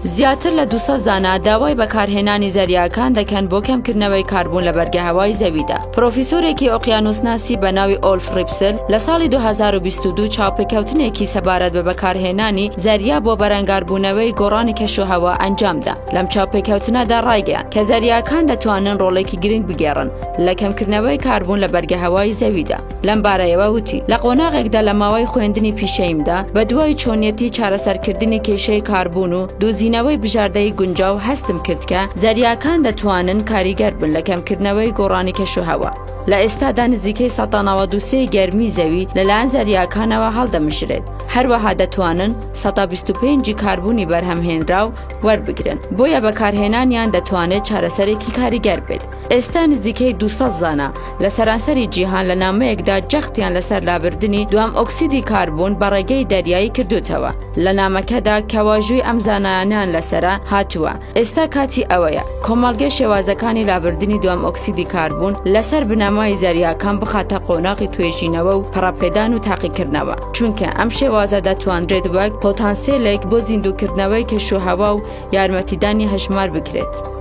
زیاتر لە 200 زانا داوای بەکارهێنانی زەریاکان دەکەن بۆ کەمکردنەوەی کاربوون لە بەرگەهەوای زەویدا. پرۆفیسۆرێکی ئۆقیانوسناسی بە ناوی ئۆلف ڕیپسل لە ساڵی 2022 چاوپێکەوتنێکی سەبارەت بە بەکارهێنانی زەریا بۆ بەرەنگاربوونەوەی گۆڕانی کەشوهەوا ئەنجامدا. لەم چاوپێکەوتنەدا ڕایگەیاند کە زەریاکان دەتوانن ڕۆڵێکی گرنگ بگێڕن لە کەمکردنەوەی کاربوون لە بەرگەهەوای زەویدا. لەم بارەیەوە وتی لە قۆناغێکدا لە ماوەی خوێندنی پیشەیمدا بە دوای چۆنیەتی چارەسەرکردنی کێشەی کاربوون و دۆزینەوەی بژاردەی گونجاو هەستم کرد کە زەریاکان دەتوانن کاریگەر بن لە کەمکردنەوەی گۆڕانی کەشوهەوا. لە ئێستادا نزیکەی 193 گەرمی زەوی لەلایەن زەریاکانەوە هەڵدەمشرێت. هەروەها دەتوانن 125 کاربوونی بەرهەمهێنراو وەربگرن. بۆیە بەکارهێنانیان دەتوانێت چارەسەرێکی کاریگەر بێت. ئێستا نزیکەی 200 زانا لە سەرانسەری جیهان لە نامەیەکدا جەختیان لەسەر لابردنی دوام ئۆکسیدی کاربوون بە ڕێگەی دەریایی کردوتەوە. لە نامەکەدا کەواژووی ئەم زانایانیان لەسرە هاتووە. ئێستا کاتی ئەوەیە کۆمەڵگەی شێوازەکانی لابردنی دوام ئۆکسیدی کاربوون لەسەر بنەمای زەریاکان بخاتە قۆناغی توێژینەوە و پەڕەپێدان و تاقیکردنەوە. چونکە ئەم شێوازە دەتوانرێت وەک پۆتانسیێلێک بۆ زیندووکردنەوەی کەشوهەوا و یارمەتیدانی هەژمار بکرێت.